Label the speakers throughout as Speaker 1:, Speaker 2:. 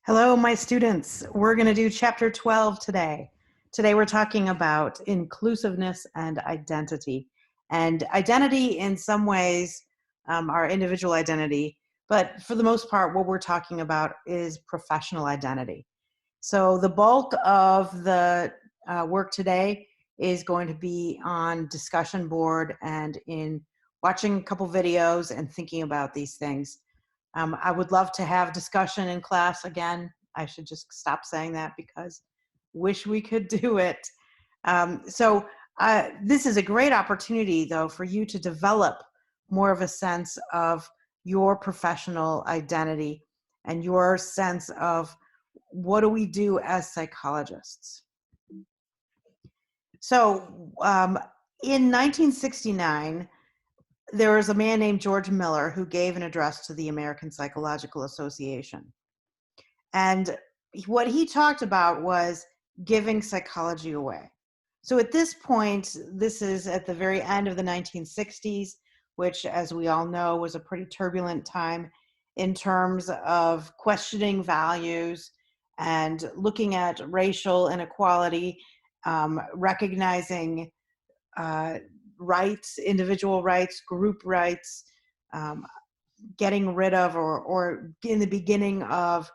Speaker 1: Hello, my students. We're going to do chapter 12 today. Today we're talking about inclusiveness and identity. And identity in some ways, our individual identity, but for the most part, what we're talking about is professional identity. So the bulk of the work today is going to be on discussion board and in watching a couple videos and thinking about these things. I would love to have discussion in class again. I should just stop saying that because wish we could do it. This is a great opportunity, though, for you to develop more of a sense of your professional identity and your sense of what do we do as psychologists. So in 1969, there was a man named George Miller who gave an address to the American Psychological Association. And what he talked about was giving psychology away. So at this point, this is at the very end of the 1960s, which, as we all know, was a pretty turbulent time in terms of questioning values and looking at racial inequality, recognizing rights, individual rights, group rights, getting rid of or in the beginning of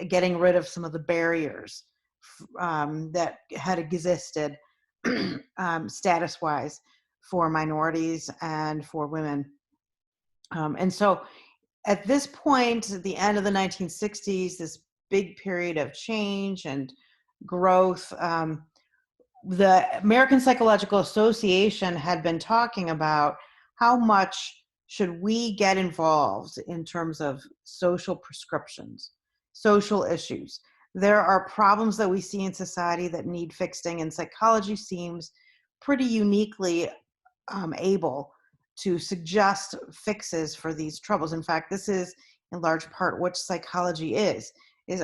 Speaker 1: getting rid of some of the barriers that had existed status-wise for minorities and for women. And so at this point, at the end of the 1960s, this big period of change and growth, the American Psychological Association had been talking about how much should we get involved in terms of social prescriptions, social issues. There are problems that we see in society that need fixing, and psychology seems pretty uniquely able to suggest fixes for these troubles. In fact, this is in large part what psychology is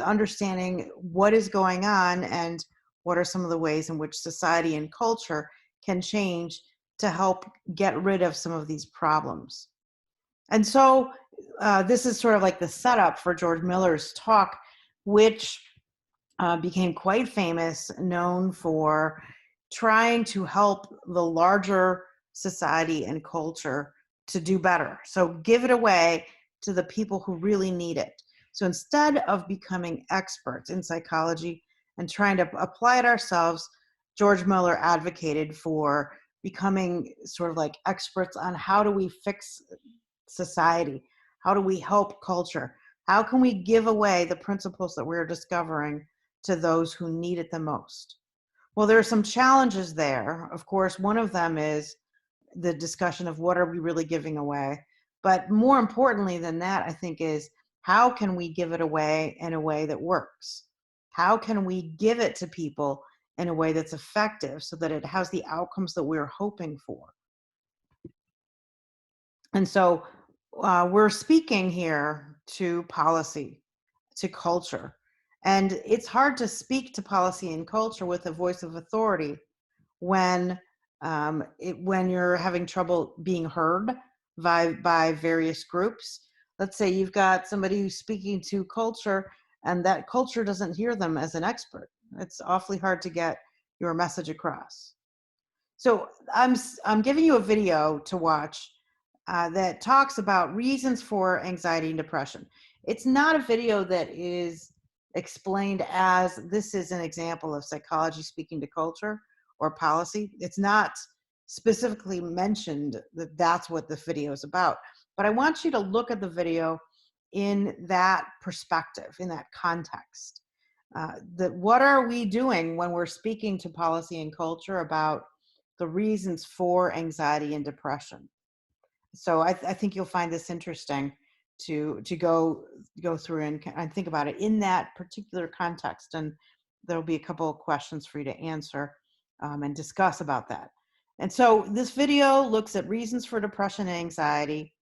Speaker 1: understanding what is going on and what are some of the ways in which society and culture can change to help get rid of some of these problems. And so this is sort of like the setup for George Miller's talk, which became quite famous, known for trying to help the larger society and culture to do better. So give it away to the people who really need it. So instead of becoming experts in psychology and trying to apply it ourselves, George Miller advocated for becoming sort of like experts on how do we fix society? How do we help culture? How can we give away the principles that we're discovering to those who need it the most? Well, there are some challenges there. Of course, one of them is the discussion of what are we really giving away? But more importantly than that, I think, is how can we give it away in a way that works? How can we give it to people in a way that's effective so that it has the outcomes that we're hoping for? And so we're speaking here to policy, to culture. And it's hard to speak to policy and culture with a voice of authority when you're having trouble being heard by various groups. Let's say you've got somebody who's speaking to culture and that culture doesn't hear them as an expert. It's awfully hard to get your message across. So I'm giving you a video to watch that talks about reasons for anxiety and depression. It's not a video that is explained as this is an example of psychology speaking to culture or policy. It's not specifically mentioned that that's what the video is about. But I want you to look at the video in that perspective, in that context. What are we doing when we're speaking to policy and culture about the reasons for anxiety and depression? So I think you'll find this interesting to go through and think about it in that particular context. And there'll be a couple of questions for you to answer and discuss about that. And so this video looks at reasons for depression and anxiety,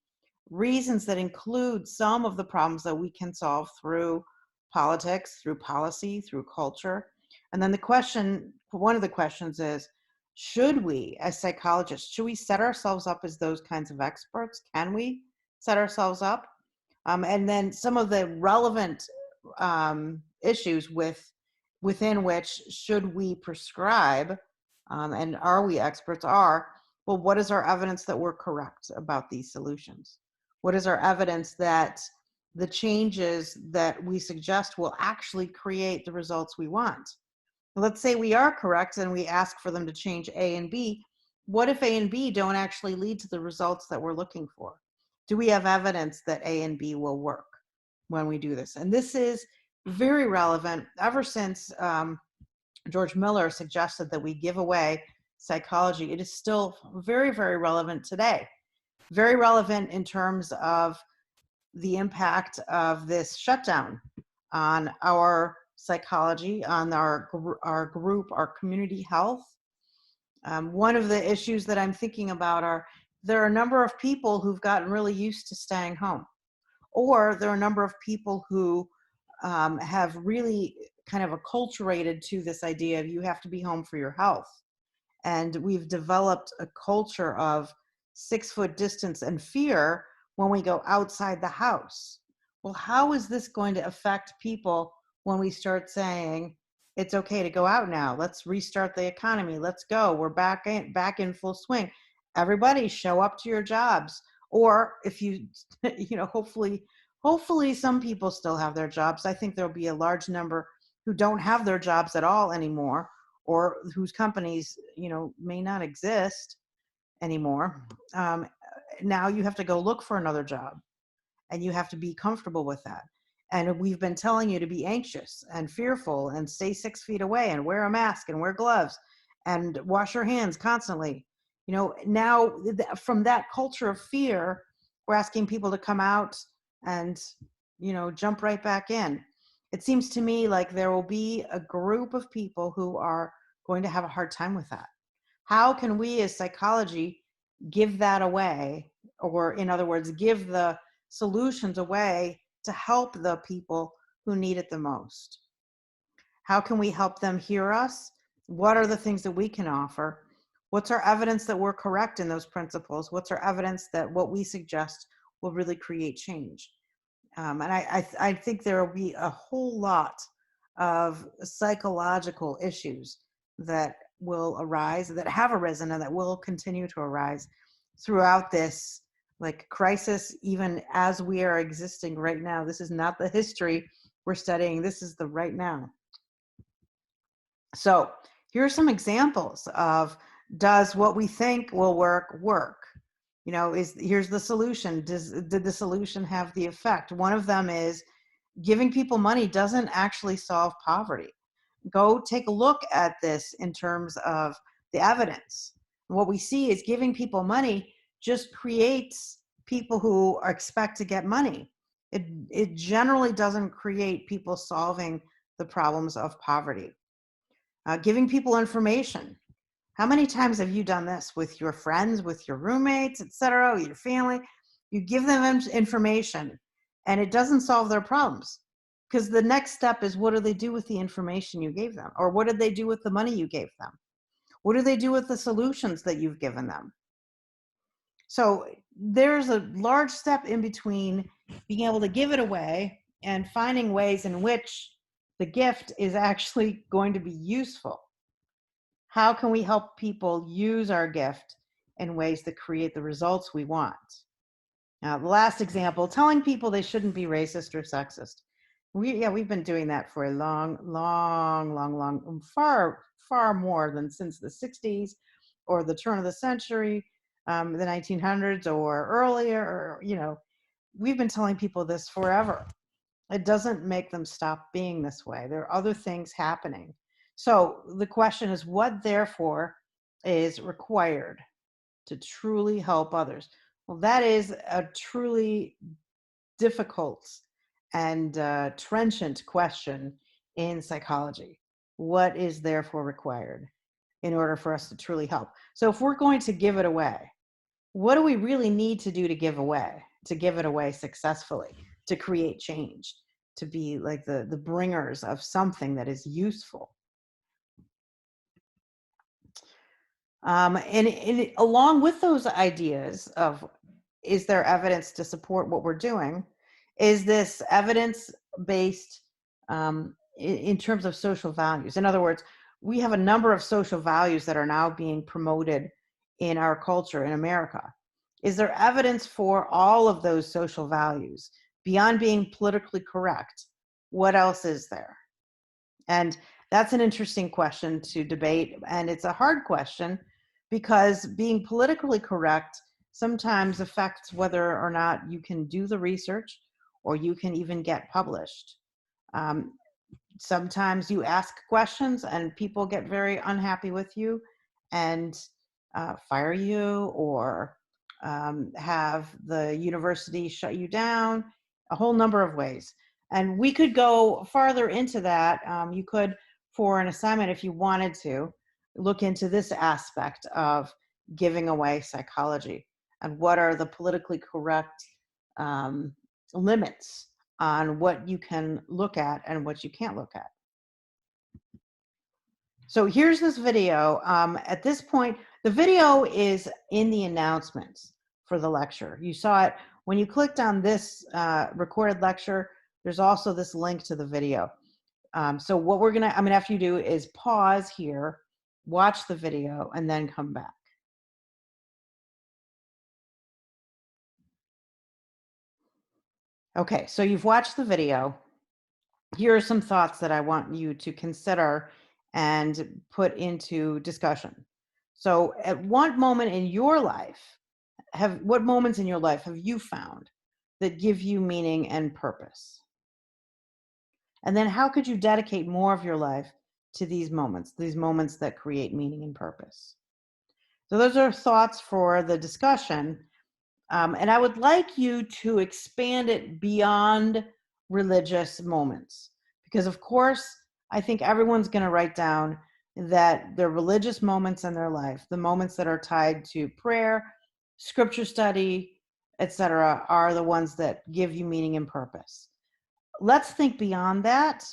Speaker 1: reasons that include some of the problems that we can solve through politics, through policy, through culture. And then one of the questions is, should we, as psychologists, should we set ourselves up as those kinds of experts? Can we set ourselves up? And then some of the relevant issues within which should we prescribe, and are we experts, are, well, what is our evidence that we're correct about these solutions? What is our evidence that the changes that we suggest will actually create the results we want? Let's say we are correct and we ask for them to change A and B. What if A and B don't actually lead to the results that we're looking for? Do we have evidence that A and B will work when we do this? And this is very relevant ever since George Miller suggested that we give away psychology. It is still very, very relevant today. Very relevant in terms of the impact of this shutdown on our psychology, on our group, our community health. One of the issues that I'm thinking about are there are a number of people who've gotten really used to staying home, or there are a number of people who have really kind of acculturated to this idea of you have to be home for your health. And we've developed a culture of 6-foot distance and fear when we go outside the house. Well, how is this going to affect people when we start saying it's okay to go out now? Let's restart the economy. Let's go. We're back in full swing. Everybody show up to your jobs. Or if you, hopefully some people still have their jobs. I think there'll be a large number who don't have their jobs at all anymore, or whose companies, may not exist anymore. Now you have to go look for another job, and you have to be comfortable with that. And we've been telling you to be anxious and fearful and stay 6 feet away and wear a mask and wear gloves and wash your hands constantly. Now from that culture of fear, we're asking people to come out and, jump right back in. It seems to me like there will be a group of people who are going to have a hard time with that. How can we as psychology give that away? Or in other words, give the solutions away to help the people who need it the most? How can we help them hear us? What are the things that we can offer? What's our evidence that we're correct in those principles? What's our evidence that what we suggest will really create change? And I think there will be a whole lot of psychological issues that will arise, that have arisen, and that will continue to arise throughout this crisis, even as we are existing right now. This is not the history we're studying. This is the right now. So here are some examples of, does what we think will work? Here's the solution. Did the solution have the effect? One of them is giving people money doesn't actually solve poverty. Go take a look at this in terms of the evidence. What we see is giving people money just creates people who expect to get money. It generally doesn't create people solving the problems of poverty. Giving people information. How many times have you done this with your friends, with your roommates, etc., your family? You give them information and it doesn't solve their problems, because the next step is, what do they do with the information you gave them? Or what did they do with the money you gave them? What do they do with the solutions that you've given them? So there's a large step in between being able to give it away and finding ways in which the gift is actually going to be useful. How can we help people use our gift in ways that create the results we want? Now, the last example, telling people they shouldn't be racist or sexist. We've been doing that for a long, far more than since the 60s or the turn of the century, the 1900s or earlier, we've been telling people this forever. It doesn't make them stop being this way. There are other things happening. So the question is, what therefore is required to truly help others? Well, that is a truly difficult and trenchant question in psychology. What is therefore required in order for us to truly help? So if we're going to give it away, what do we really need to do to give it away successfully, to create change, to be like the bringers of something that is useful? And along with those ideas of, is there evidence to support what we're doing? Is this evidence-based in terms of social values. In other words, we have a number of social values that are now being promoted in our culture in America. Is there evidence for all of those social values beyond being politically correct? What else is there? And that's an interesting question to debate. And it's a hard question because being politically correct sometimes affects whether or not you can do the research or you can even get published. Um, Sometimes you ask questions and people get very unhappy with you and fire you or have the university shut you down, a whole number of ways. And we could go farther into that. You could, for an assignment, if you wanted to, look into this aspect of giving away psychology and what are the politically correct um, limits on what you can look at and what you can't look at. So here's this video. At this point, the video is in the announcements for the lecture. You saw it when you clicked on this recorded lecture. There's also this link to the video. So what I'm gonna have you do is pause here, watch the video, and then come back. Okay, so you've watched the video. Here are some thoughts that I want you to consider and put into discussion. So at what moment in your life what moments in your life have you found that give you meaning and purpose? And then how could you dedicate more of your life to these moments that create meaning and purpose? So those are thoughts for the discussion. And I would like you to expand it beyond religious moments, because of course, I think everyone's going to write down that the religious moments in their life, the moments that are tied to prayer, scripture study, etc., are the ones that give you meaning and purpose. Let's think beyond that,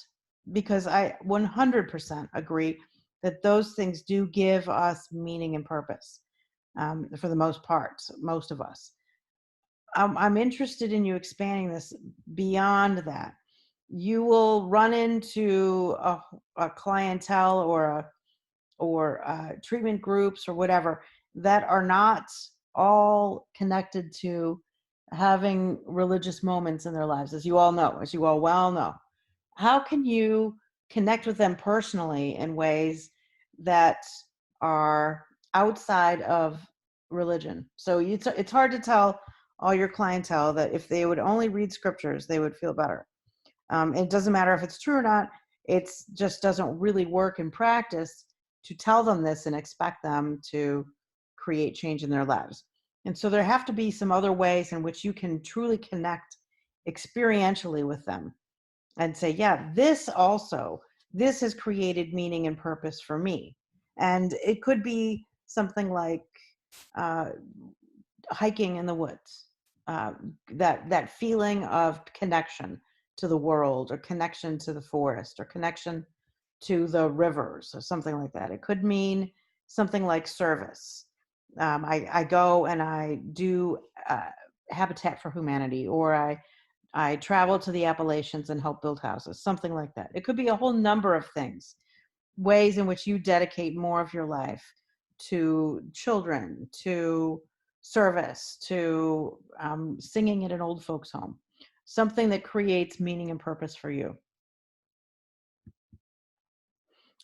Speaker 1: because I 100% agree that those things do give us meaning and purpose for the most part, most of us. I'm interested in you expanding this beyond that. You will run into a clientele or treatment groups or whatever that are not all connected to having religious moments in their lives, as you all know, as you all well know. How can you connect with them personally in ways that are outside of religion? So it's hard to tell all your clientele that if they would only read scriptures, they would feel better. It doesn't matter if it's true or not. It just doesn't really work in practice to tell them this and expect them to create change in their lives. And so there have to be some other ways in which you can truly connect experientially with them and say, yeah, this has created meaning and purpose for me. And it could be something like uh, hiking in the woods, that feeling of connection to the world or connection to the forest or connection to the rivers or something like that. It could mean something like service. I go and I do Habitat for Humanity, or I travel to the Appalachians and help build houses, something like that. It could be a whole number of things, ways in which you dedicate more of your life to children, to service, to singing at an old folks home, something that creates meaning and purpose for you.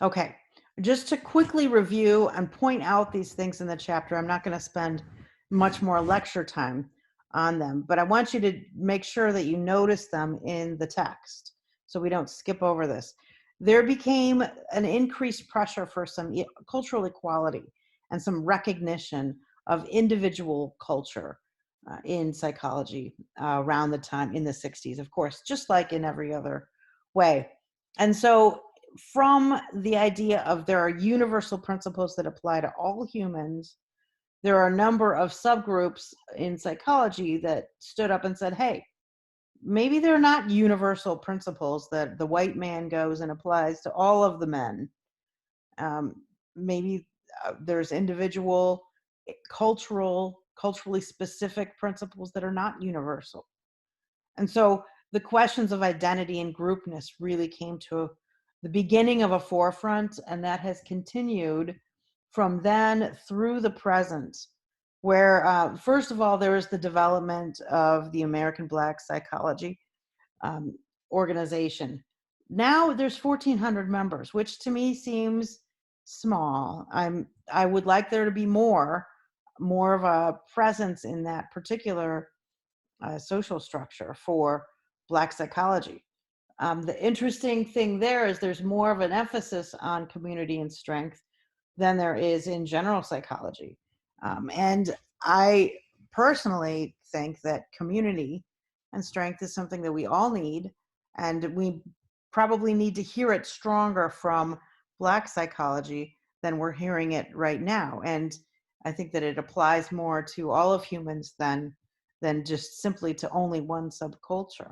Speaker 1: Okay, just to quickly review and point out these things in the chapter, I'm not going to spend much more lecture time on them, but I want you to make sure that you notice them in the text so we don't skip over this. There became an increased pressure for some cultural equality and some recognition of individual culture in psychology around the time in the 60s, of course, just like in every other way. And so from the idea of there are universal principles that apply to all humans, there are a number of subgroups in psychology that stood up and said, hey, maybe they're not universal principles that the white man goes and applies to all of the men. Maybe there's individual, culturally specific principles that are not universal. And so the questions of identity and groupness really came to the beginning of a forefront, and that has continued from then through the present, where first of all, there is the development of the American Black Psychology um, organization. Now there's 1,400 members, which to me seems small. I would like there to be more of a presence in that particular social structure for Black psychology. The interesting thing there is there's more of an emphasis on community and strength than there is in general psychology. And I personally think that community and strength is something that we all need, and we probably need to hear it stronger from Black psychology than we're hearing it right now. And I think that it applies more to all of humans than just simply to only one subculture.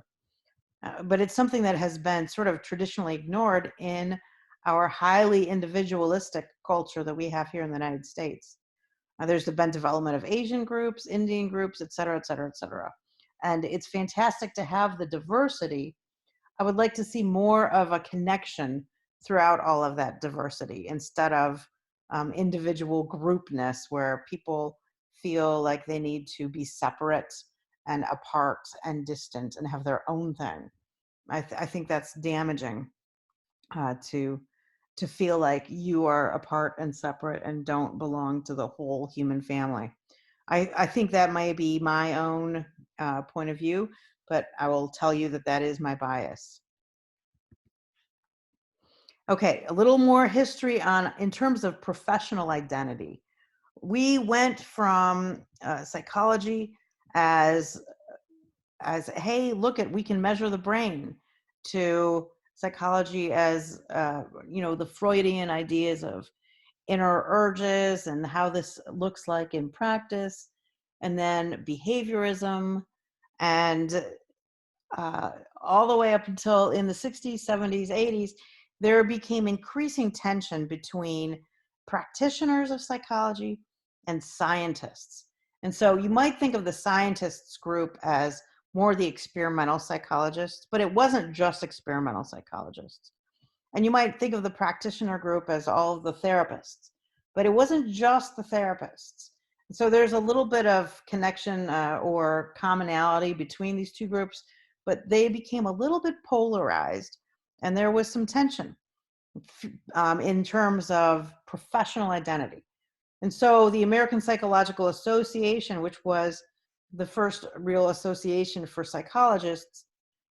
Speaker 1: But it's something that has been sort of traditionally ignored in our highly individualistic culture that we have here in the United States. There's been development of Asian groups, Indian groups, et cetera, et cetera, et cetera. And it's fantastic to have the diversity. I would like to see more of a connection throughout all of that diversity instead of individual groupness where people feel like they need to be separate and apart and distant and have their own thing. I think that's damaging to feel like you are apart and separate and don't belong to the whole human family. I think that may be my own point of view, but I will tell you that that is my bias. Okay, a little more history in terms of professional identity. We went from psychology as hey, look at, we can measure the brain, to psychology as the Freudian ideas of inner urges and how this looks like in practice, and then behaviorism, and all the way up until in the 60s, 70s, 80s, there became increasing tension between practitioners of psychology and scientists. And so you might think of the scientists group as more the experimental psychologists, but it wasn't just experimental psychologists. And you might think of the practitioner group as all of the therapists, but it wasn't just the therapists. So there's a little bit of connection or commonality between these two groups, but they became a little bit polarized, and there was some tension in terms of professional identity. And so the American Psychological Association, which was the first real association for psychologists,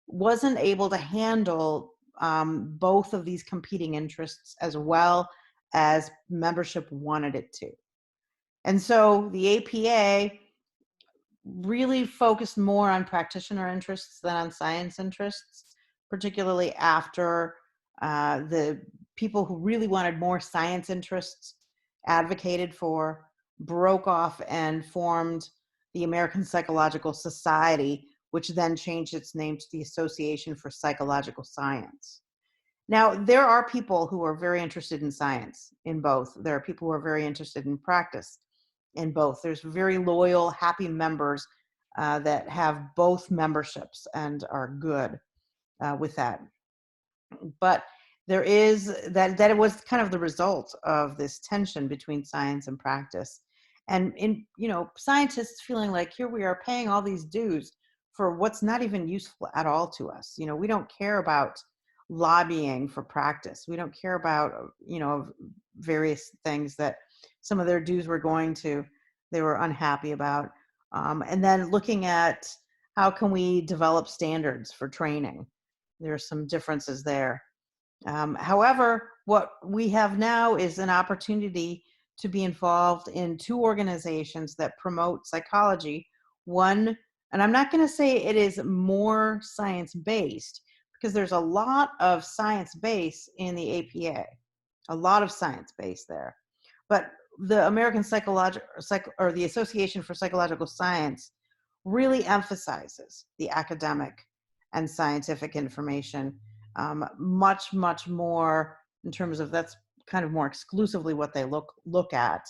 Speaker 1: wasn't able to handle both of these competing interests as well as membership wanted it to. And so the APA really focused more on practitioner interests than on science interests, particularly after the people who really wanted more science interests advocated for, broke off and formed the American Psychological Society, which then changed its name to the Association for Psychological Science. Now, there are people who are very interested in science in both. There are people who are very interested in practice in both. There's very loyal, happy members that have both memberships and are good with that. But there is that it was kind of the result of this tension between science and practice. And scientists feeling like, here we are paying all these dues for what's not even useful at all to us. We don't care about lobbying for practice. We don't care about, various things that some of their dues were going to, they were unhappy about. And then looking at how can we develop standards for training. There are some differences there. However, what we have now is an opportunity to be involved in two organizations that promote psychology. One, and I'm not going to say it is more science-based, because there's a lot of science base in the APA, a lot of science base there. But the American or the Association for Psychological Science really emphasizes the academic and scientific information much, much more in terms of, that's kind of more exclusively what they look at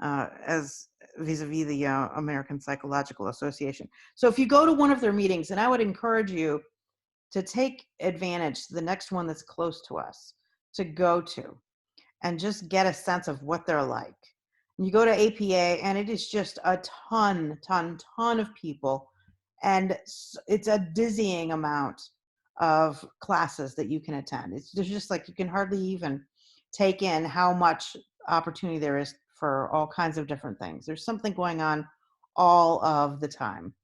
Speaker 1: as vis-a-vis the American Psychological Association. So if you go to one of their meetings, and I would encourage you to take advantage, the next one that's close to us, to go to and just get a sense of what they're like. You go to APA and it is just a ton of people. And it's a dizzying amount of classes that you can attend. There's just like, you can hardly even take in how much opportunity there is for all kinds of different things. There's something going on all of the time.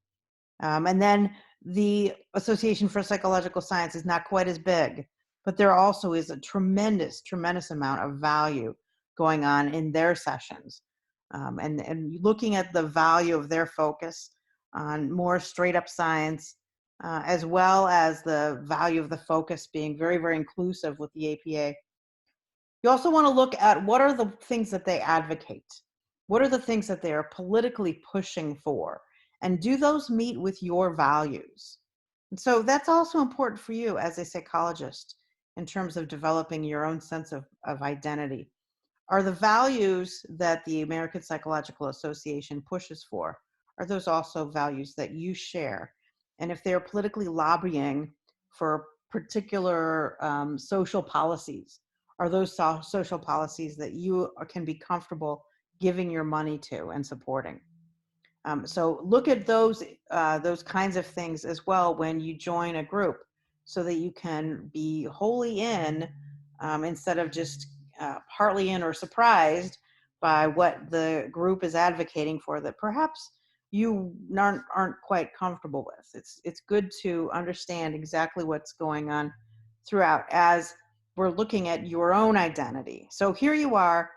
Speaker 1: And then the Association for Psychological Science is not quite as big, but there also is a tremendous amount of value going on in their sessions. And looking at the value of their focus on more straight up science, as well as the value of the focus being very, very inclusive with the APA. You also want to look at what are the things that they advocate? What are the things that they are politically pushing for? And do those meet with your values? And so that's also important for you as a psychologist in terms of developing your own sense of identity. Are the values that the American Psychological Association pushes for, are those also values that you share? And if they're politically lobbying for particular social policies, are those social policies that you can be comfortable giving your money to and supporting? So look at those kinds of things as well when you join a group, so that you can be wholly in, instead of just partly in or surprised by what the group is advocating for that perhaps you aren't quite comfortable with. It's good to understand exactly what's going on throughout as we're looking at your own identity. So here you are,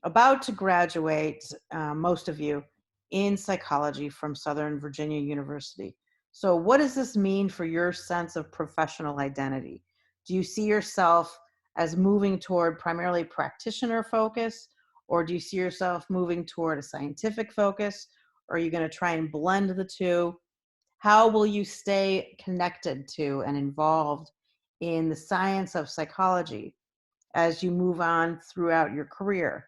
Speaker 1: about to graduate, most of you, in psychology from Southern Virginia University. So what does this mean for your sense of professional identity? Do you see yourself as moving toward primarily practitioner focus, or do you see yourself moving toward a scientific focus? Or are you going to try and blend the two? How will you stay connected to and involved in the science of psychology as you move on throughout your career?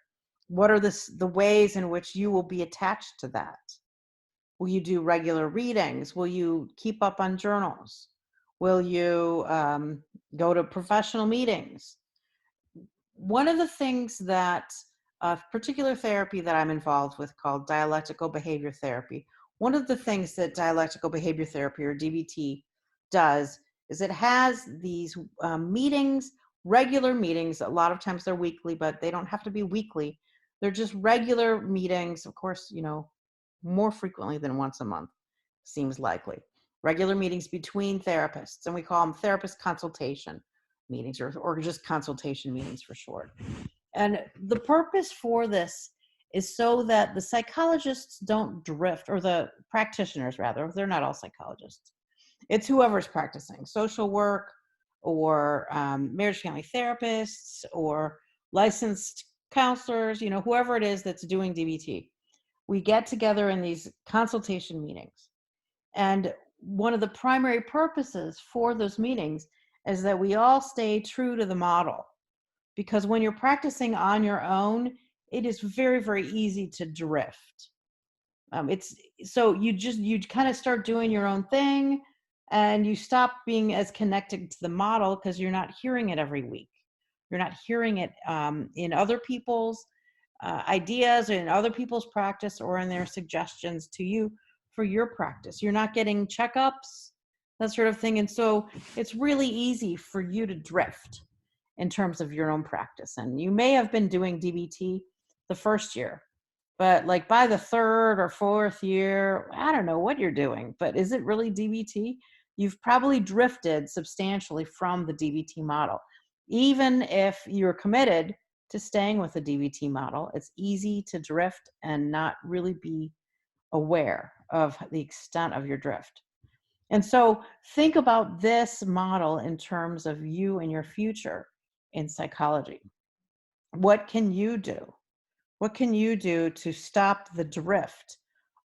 Speaker 1: What are the ways in which you will be attached to that? Will you do regular readings? Will you keep up on journals? Will you go to professional meetings? One of the things that a particular therapy that I'm involved with called dialectical behavior therapy, one of the things that dialectical behavior therapy, or DBT, does is it has these meetings, regular meetings. A lot of times they're weekly, but they don't have to be weekly. They're just regular meetings, of course, more frequently than once a month seems likely. Regular meetings between therapists, and we call them therapist consultation meetings, or just consultation meetings for short. And the purpose for this is so that the psychologists don't drift, or the practitioners rather, they're not all psychologists. It's whoever's practicing social work, or marriage family therapists, or licensed counselors, whoever it is that's doing DBT. We get together in these consultation meetings. And one of the primary purposes for those meetings is that we all stay true to the model. Because when you're practicing on your own, it is very, very easy to drift. It's so you kind of start doing your own thing, and you stop being as connected to the model because you're not hearing it every week. You're not hearing it in other people's ideas, or in other people's practice, or in their suggestions to you for your practice. You're not getting checkups, that sort of thing. And so it's really easy for you to drift in terms of your own practice. And you may have been doing DBT the first year, but like by the third or fourth year, I don't know what you're doing, but is it really DBT? You've probably drifted substantially from the DBT model. Even if you're committed to staying with the DBT model, it's easy to drift and not really be aware of the extent of your drift. And so think about this model in terms of you and your future in psychology. What can you do? What can you do to stop the drift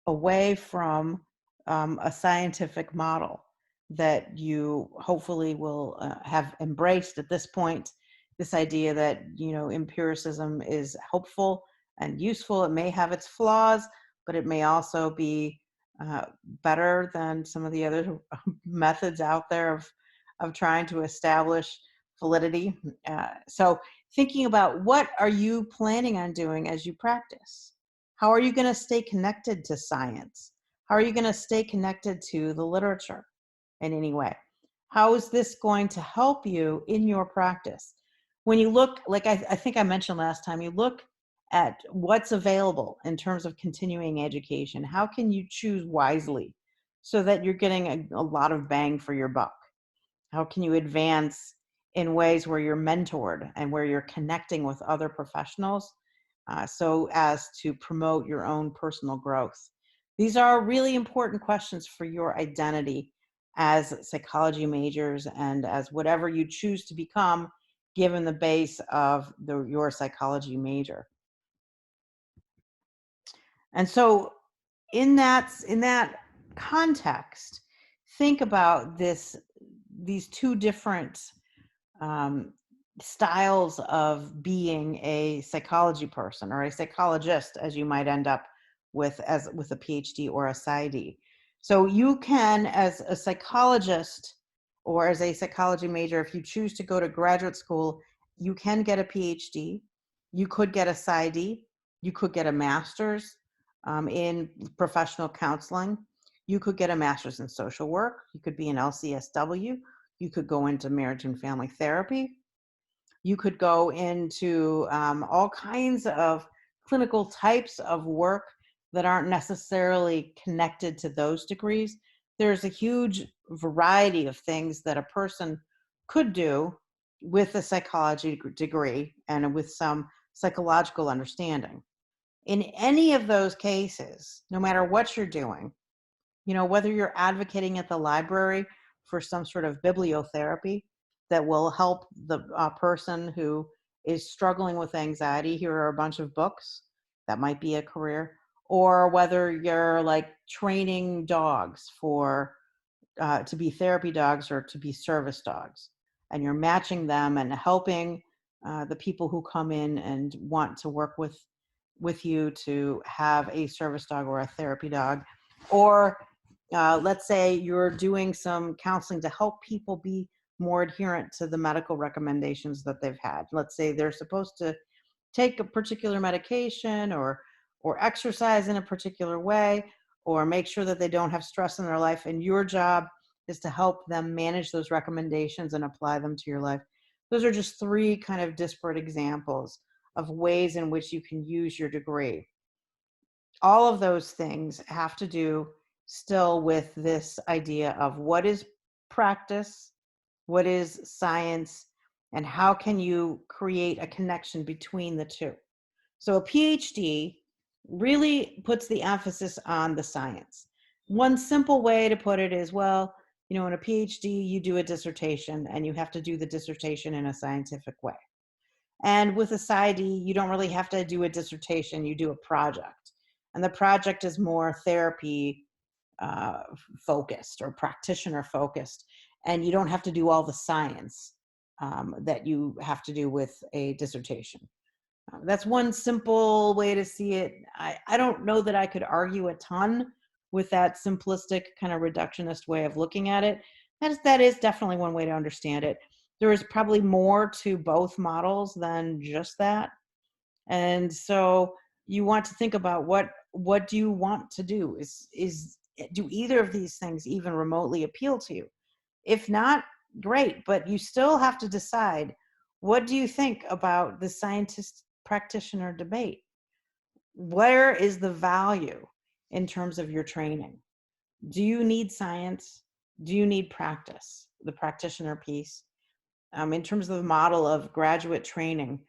Speaker 1: away from a scientific model that you hopefully will have embraced at this point? This idea that, empiricism is helpful and useful. It may have its flaws, but it may also be better than some of the other methods out there of trying to establish validity. So thinking about what are you planning on doing as you practice? How are you going to stay connected to science? How are you going to stay connected to the literature in any way? How is this going to help you in your practice? When you look, like I think I mentioned last time, you look at what's available in terms of continuing education. How can you choose wisely so that you're getting a lot of bang for your buck? How can you advance in ways where you're mentored and where you're connecting with other professionals so as to promote your own personal growth? These are really important questions for your identity as psychology majors and as whatever you choose to become given the base of your psychology major. And so in that context, think about these two different um, styles of being a psychology person or a psychologist, as you might end up with a PhD or a PsyD. So you can, as a psychologist or as a psychology major, if you choose to go to graduate school, you can get a PhD. You could get a PsyD. You could get a master's in professional counseling. You could get a master's in social work. You could be an LCSW. You could go into marriage and family therapy. You could go into all kinds of clinical types of work that aren't necessarily connected to those degrees. There's a huge variety of things that a person could do with a psychology degree and with some psychological understanding. In any of those cases, no matter what you're doing, whether you're advocating at the library for some sort of bibliotherapy that will help the person who is struggling with anxiety, here are a bunch of books, that might be a career, or whether you're like training dogs for to be therapy dogs or to be service dogs, and you're matching them and helping the people who come in and want to work with you to have a service dog or a therapy dog, or let's say you're doing some counseling to help people be more adherent to the medical recommendations that they've had. Let's say they're supposed to take a particular medication or exercise in a particular way or make sure that they don't have stress in their life, and your job is to help them manage those recommendations and apply them to your life. Those are just three kind of disparate examples of ways in which you can use your degree. All of those things have to do still with this idea of what is practice, what is science, and how can you create a connection between the two. So a PhD really puts the emphasis on the science. One simple way to put it is, well, in a PhD, you do a dissertation and you have to do the dissertation in a scientific way. And with a PsyD, you don't really have to do a dissertation, you do a project. And the project is more therapy focused or practitioner focused. And you don't have to do all the science that you have to do with a dissertation. That's one simple way to see it. I don't know that I could argue a ton with that simplistic kind of reductionist way of looking at it. That is definitely one way to understand it. There is probably more to both models than just that. And so you want to think about what do you want to do? Do either of these things even remotely appeal to you? If not, great, but you still have to decide, what do you think about the scientist practitioner debate? Where is the value in terms of your training? Do you need science? Do you need practice, the practitioner piece? In terms of the model of graduate training,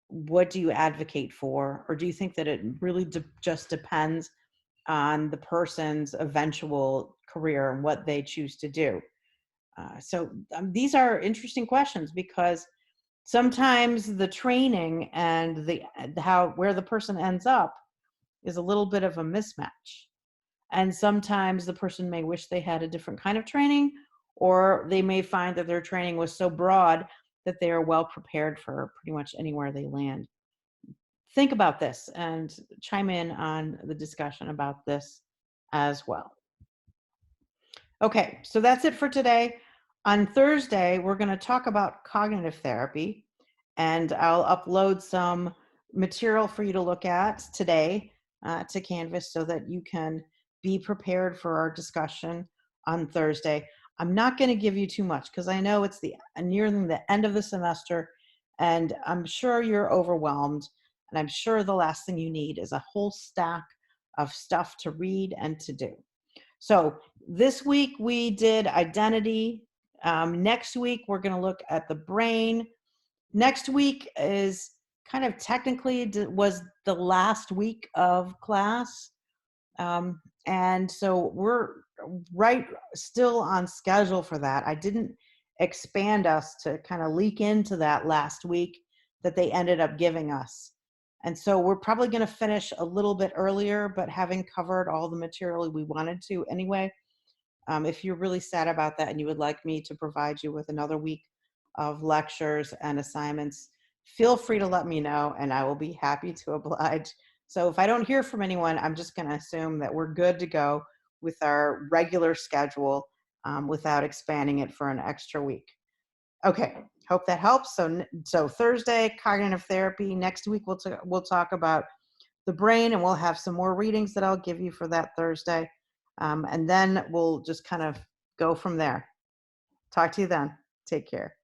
Speaker 1: what do you advocate for? Or do you think that it really just depends on the person's eventual career and what they choose to do? So these are interesting questions because sometimes the training and where the person ends up is a little bit of a mismatch. And sometimes the person may wish they had a different kind of training, or they may find that their training was so broad that they are well prepared for pretty much anywhere they land. Think about this and chime in on the discussion about this as well. Okay, so that's it for today. On Thursday, we're going to talk about cognitive therapy, and I'll upload some material for you to look at today to Canvas so that you can be prepared for our discussion on Thursday. I'm not going to give you too much because I know it's nearing the end of the semester, and I'm sure you're overwhelmed, and I'm sure the last thing you need is a whole stack of stuff to read and to do. So this week we did identity. Next week we're going to look at the brain. Next week is kind of technically was the last week of class. And so we're right still on schedule for that. I didn't expand us to kind of leak into that last week that they ended up giving us. And so we're probably going to finish a little bit earlier, but having covered all the material we wanted to anyway. If you're really sad about that and you would like me to provide you with another week of lectures and assignments, feel free to let me know and I will be happy to oblige. So if I don't hear from anyone, I'm just going to assume that we're good to go with our regular schedule without expanding it for an extra week. Okay, hope that helps. So Thursday, cognitive therapy. Next week, we'll talk about the brain, and we'll have some more readings that I'll give you for that Thursday. And then we'll just kind of go from there. Talk to you then. Take care.